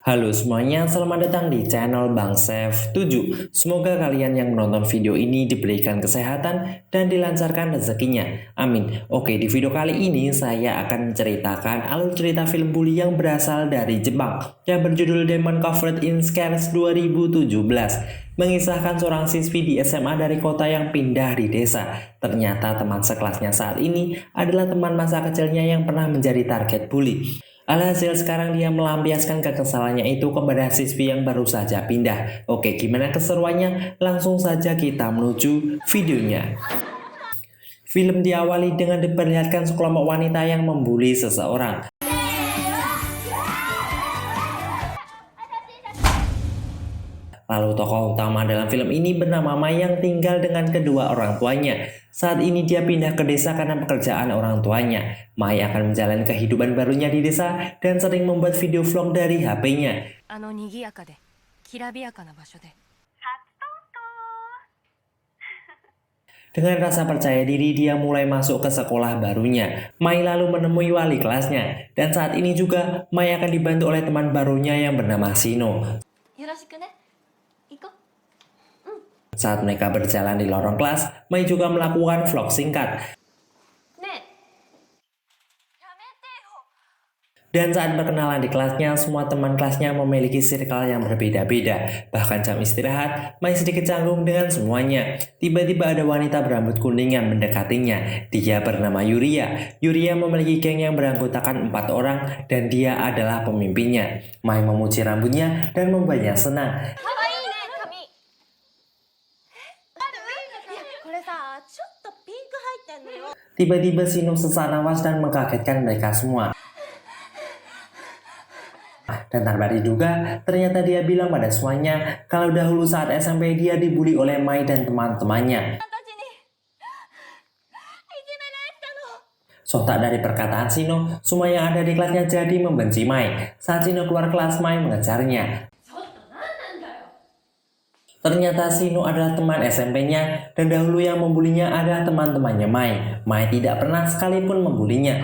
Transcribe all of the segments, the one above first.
Halo semuanya, selamat datang di channel Bang Chef 7. Semoga kalian yang menonton video ini diberikan kesehatan dan dilancarkan rezekinya. Amin. Oke, di video kali ini saya akan menceritakan alur cerita film bully yang berasal dari Jepang yang berjudul Demon Covered in Scars 2017. Mengisahkan seorang siswi di SMA dari kota yang pindah di desa. Ternyata teman sekelasnya saat ini adalah teman masa kecilnya yang pernah menjadi target bully. Alhasil sekarang dia melampiaskan kekesalannya itu kepada siswi yang baru saja pindah. Oke, gimana keseruannya? Langsung saja kita menuju videonya. Film diawali dengan diperlihatkan sekelompok wanita yang membuli seseorang. Lalu tokoh utama dalam film ini bernama Mai yang tinggal dengan kedua orang tuanya. Saat ini dia pindah ke desa karena pekerjaan orang tuanya. Mai akan menjalani kehidupan barunya di desa dan sering membuat video vlog dari HP-nya. Dengan rasa percaya diri dia mulai masuk ke sekolah barunya. Mai lalu menemui wali kelasnya. Dan saat ini juga Mai akan dibantu oleh teman barunya yang bernama Shino. Saat mereka berjalan di lorong kelas, Mai juga melakukan vlog singkat. Dan saat berkenalan di kelasnya, semua teman kelasnya memiliki circle yang berbeda-beda. Bahkan jam istirahat, Mai sedikit canggung dengan semuanya. Tiba-tiba ada wanita berambut kuning yang mendekatinya. Dia bernama Yuria. Yuria memiliki geng yang beranggotakan 4 orang dan dia adalah pemimpinnya. Mai memuji rambutnya dan membuatnya senang. Tiba-tiba Shino sesak nafas dan mengkagetkan mereka semua. Dan tanpa diduga, ternyata dia bilang pada semuanya kalau dahulu saat SMP dia dibully oleh Mai dan teman-temannya. Sontak dari perkataan Shino, semua yang ada di kelasnya jadi membenci Mai. Saat Shino keluar kelas, Mai mengejarnya. Ternyata Shino adalah teman SMP-nya dan dahulu yang membulinya adalah teman-temannya Mai. Mai tidak pernah sekalipun membulinya.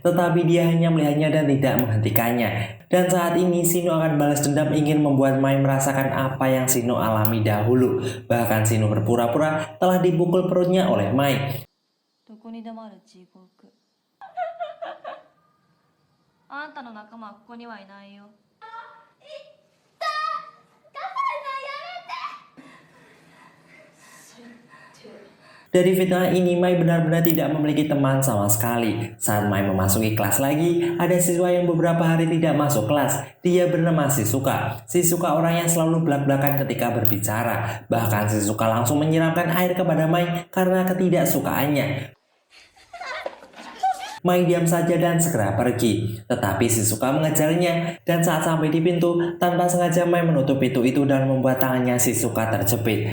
Tetapi dia hanya melihatnya dan tidak menghentikannya. Dan saat ini Shino akan balas dendam ingin membuat Mai merasakan apa yang Shino alami dahulu. Bahkan Shino berpura-pura telah dipukul perutnya oleh Mai. Dari fitnah ini, Mai benar-benar tidak memiliki teman sama sekali. Saat Mai memasuki kelas lagi, ada siswa yang beberapa hari tidak masuk kelas. Dia bernama Shizuka. Shizuka orang yang selalu belak-belakan ketika berbicara. Bahkan Shizuka langsung menyiramkan air kepada Mai karena ketidaksukaannya. Mai diam saja dan segera pergi. Tetapi Shizuka mengejarnya. Dan saat sampai di pintu, tanpa sengaja Mai menutup pintu itu dan membuat tangannya Shizuka terjepit.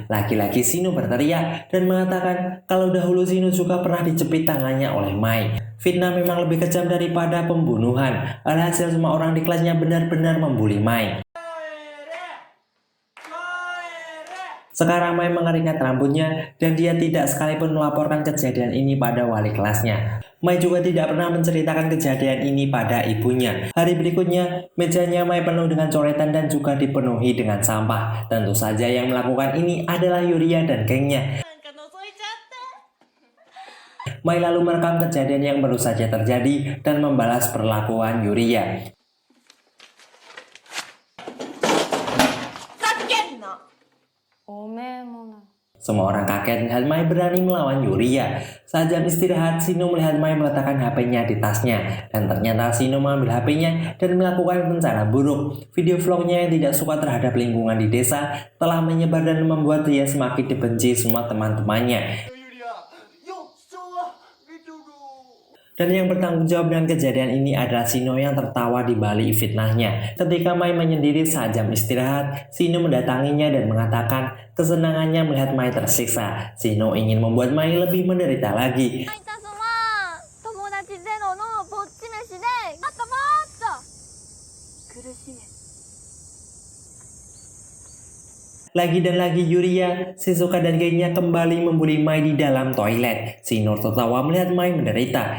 Laki-laki Shino berteriak dan mengatakan kalau dahulu Shino juga pernah dijepit tangannya oleh Mai. Fitnah memang lebih kejam daripada pembunuhan. Alhasil semua orang di kelasnya benar-benar membuli Mai. Sekarang Mai mengeringat rambutnya dan dia tidak sekalipun melaporkan kejadian ini pada wali kelasnya. Mai juga tidak pernah menceritakan kejadian ini pada ibunya. Hari berikutnya, mejanya Mai penuh dengan coretan dan juga dipenuhi dengan sampah. Tentu saja yang melakukan ini adalah Yuria dan gengnya. Mai lalu merekam kejadian yang baru saja terjadi dan membalas perlakuan Yuria. Semua orang kaget melihat Mai berani melawan Yuria. Saat jam istirahat, Shino melihat Mai meletakkan HP-nya di tasnya. Dan ternyata Shino mengambil HP-nya dan melakukan rencana buruk. Video vlognya yang tidak suka terhadap lingkungan di desa telah menyebar dan membuat dia semakin dibenci semua teman-temannya. Dan yang bertanggung jawab dengan kejadian ini adalah Shino yang tertawa di balik fitnahnya. Ketika Mai menyendiri saat jam istirahat, Shino mendatanginya dan mengatakan kesenangannya melihat Mai tersiksa. Shino ingin membuat Mai lebih menderita lagi. Lagi dan lagi Yuria, Shizuka dan gengnya kembali membuli Mai di dalam toilet. Shino tertawa melihat Mai menderita.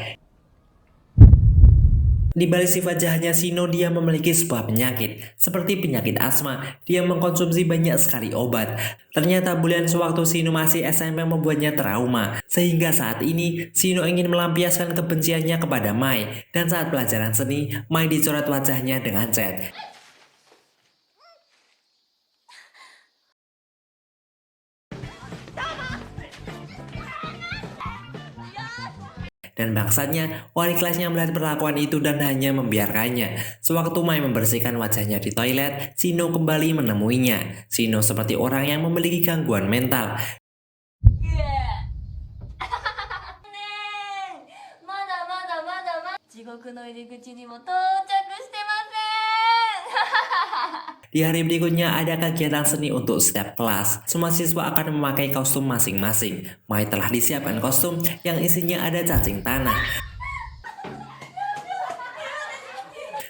Di balik sifat jahatnya Shino, dia memiliki sebuah penyakit, seperti penyakit asma. Dia mengkonsumsi banyak sekali obat. Ternyata bulian sewaktu Shino masih SMP membuatnya trauma. Sehingga saat ini, Shino ingin melampiaskan kebenciannya kepada Mai. Dan saat pelajaran seni, Mai dicoret wajahnya dengan cat. Dan bangsatnya, wali kelasnya melihat perlakuan itu dan hanya membiarkannya. Sewaktu Mai membersihkan wajahnya di toilet, Shino kembali menemuinya. Shino seperti orang yang memiliki gangguan mental. Di hari berikutnya ada kegiatan seni untuk setiap kelas. Semua siswa akan memakai kostum masing-masing. Mai telah disiapkan kostum yang isinya ada cacing tanah.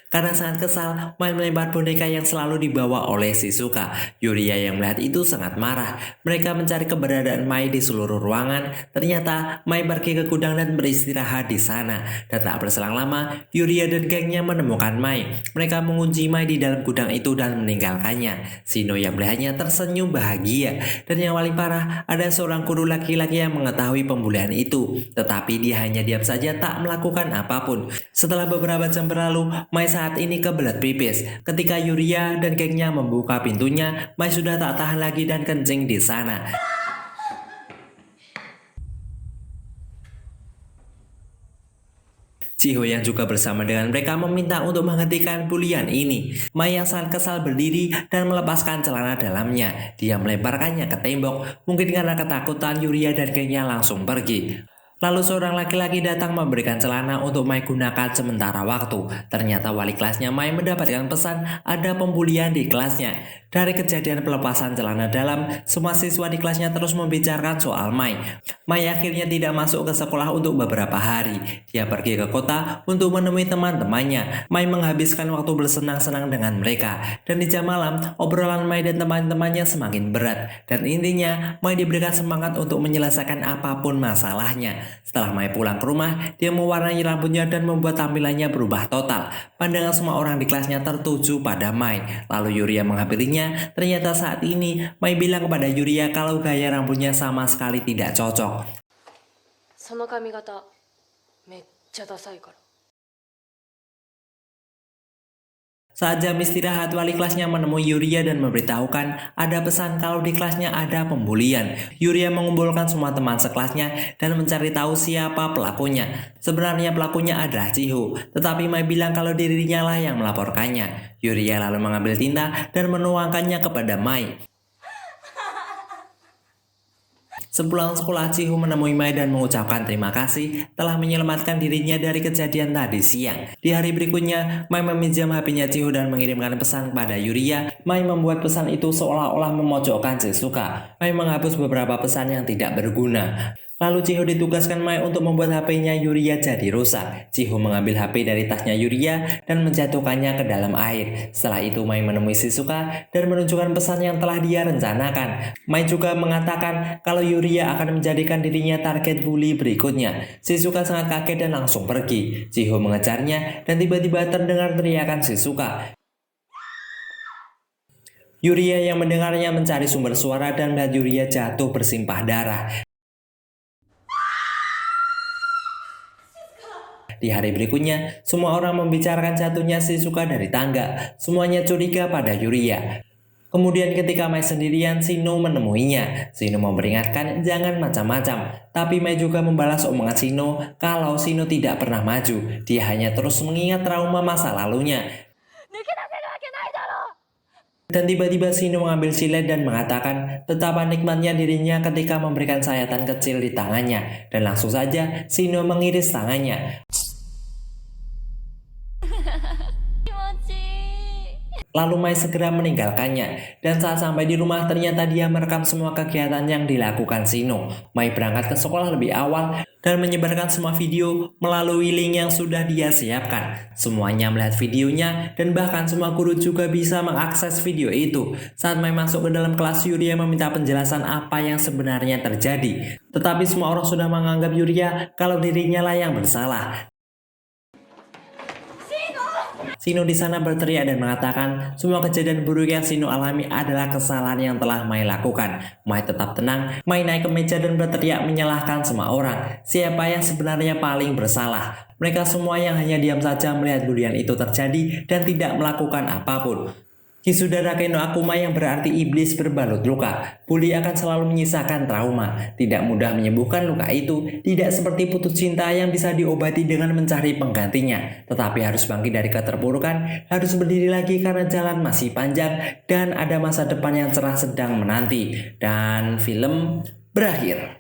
Karena sangat kesal, Mai melempar boneka yang selalu dibawa oleh Shizuka. Yuria yang melihat itu sangat marah. Mereka mencari keberadaan Mai di seluruh ruangan. Ternyata Mai pergi ke gudang dan beristirahat di sana. Dan tak berselang lama, Yuria dan gengnya menemukan Mai. Mereka mengunci Mai di dalam gudang itu dan meninggalkannya. Shino yang melihatnya tersenyum bahagia. Dan yang paling parah, ada seorang guru laki-laki yang mengetahui pembulian itu. Tetapi dia hanya diam saja, tak melakukan apapun. Setelah beberapa jam berlalu, Mai saat ini kebelet pipis. Ketika Yuria dan gengnya membuka pintunya, Mai sudah tak tahan lagi dan kencing di sana. Chiho yang juga bersama dengan mereka meminta untuk menghentikan bulian ini. Mai yang sangat kesal berdiri dan melepaskan celana dalamnya. Dia melemparkannya ke tembok. Mungkin karena ketakutan, Yuria dan gengnya langsung pergi. Lalu seorang laki-laki datang memberikan celana untuk Mai gunakan sementara waktu. Ternyata wali kelasnya Mai mendapatkan pesan ada pembulian di kelasnya. Dari kejadian pelepasan celana dalam, semua siswa di kelasnya terus membicarakan soal Mai. Mai akhirnya tidak masuk ke sekolah untuk beberapa hari. Dia pergi ke kota untuk menemui teman-temannya. Mai menghabiskan waktu bersenang-senang dengan mereka. Dan di jam malam, obrolan Mai dan teman-temannya semakin berat. Dan intinya, Mai diberikan semangat untuk menyelesaikan apapun masalahnya. Setelah Mai pulang ke rumah, dia mewarnai rambutnya dan membuat tampilannya berubah total. Pandangan semua orang di kelasnya tertuju pada Mai. Lalu Yuria menghampirinya. Ternyata saat ini Mai bilang kepada Yuria kalau gaya rambutnya sama sekali tidak cocok. Saat jam istirahat, wali kelasnya menemui Yuria dan memberitahukan ada pesan kalau di kelasnya ada pembulian. Yuria mengumpulkan semua teman sekelasnya dan mencari tahu siapa pelakunya. Sebenarnya pelakunya adalah Chiho, tetapi Mai bilang kalau dirinya lah yang melaporkannya. Yuria lalu mengambil tinta dan menuangkannya kepada Mai. Sepulang sekolah, Chiho menemui Mai dan mengucapkan terima kasih telah menyelamatkan dirinya dari kejadian tadi siang. Di hari berikutnya, Mai meminjam HP-nya Chiho dan mengirimkan pesan kepada Yuria. Mai membuat pesan itu seolah-olah memojokkan Shizuka. Mai menghapus beberapa pesan yang tidak berguna. Lalu Chiho ditugaskan Mai untuk membuat HP-nya Yuria jadi rusak. Chiho mengambil HP dari tasnya Yuria dan menjatuhkannya ke dalam air. Setelah itu Mai menemui Shizuka dan menunjukkan pesan yang telah dia rencanakan. Mai juga mengatakan kalau Yuria akan menjadikan dirinya target bully berikutnya. Shizuka sangat kaget dan langsung pergi. Chiho mengejarnya dan tiba-tiba terdengar teriakan Shizuka. Yuria yang mendengarnya mencari sumber suara dan melihat Yuria jatuh bersimpah darah. Di hari berikutnya, semua orang membicarakan jatuhnya Shizuka dari tangga. Semuanya curiga pada Yuria. Kemudian ketika Mai sendirian, Shino menemuinya. Shino memperingatkan jangan macam-macam. Tapi Mai juga membalas omongan Shino kalau Shino tidak pernah maju. Dia hanya terus mengingat trauma masa lalunya. Dan tiba-tiba Shino mengambil silet dan mengatakan betapa nikmatnya dirinya ketika memberikan sayatan kecil di tangannya. Dan langsung saja Shino mengiris tangannya. Lalu Mai segera meninggalkannya. Dan saat sampai di rumah ternyata dia merekam semua kegiatan yang dilakukan Shino. Mai berangkat ke sekolah lebih awal dan menyebarkan semua video melalui link yang sudah dia siapkan. Semuanya melihat videonya dan bahkan semua guru juga bisa mengakses video itu. Saat Mai masuk ke dalam kelas, Yuria meminta penjelasan apa yang sebenarnya terjadi. Tetapi semua orang sudah menganggap Yuria kalau dirinya lah yang bersalah. Shino di sana berteriak dan mengatakan semua kejadian buruk yang Shino alami adalah kesalahan yang telah Mai lakukan. Mai tetap tenang. Mai naik ke meja dan berteriak menyalahkan semua orang. Siapa yang sebenarnya paling bersalah? Mereka semua yang hanya diam saja melihat bulian itu terjadi dan tidak melakukan apapun. Hisudara Keno Akuma yang berarti iblis berbalut luka. Bully akan selalu menyisakan trauma. Tidak mudah menyembuhkan luka itu. Tidak seperti putus cinta yang bisa diobati dengan mencari penggantinya. Tetapi harus bangkit dari keterpurukan. Harus berdiri lagi karena jalan masih panjang. Dan ada masa depan yang cerah sedang menanti. Dan film berakhir.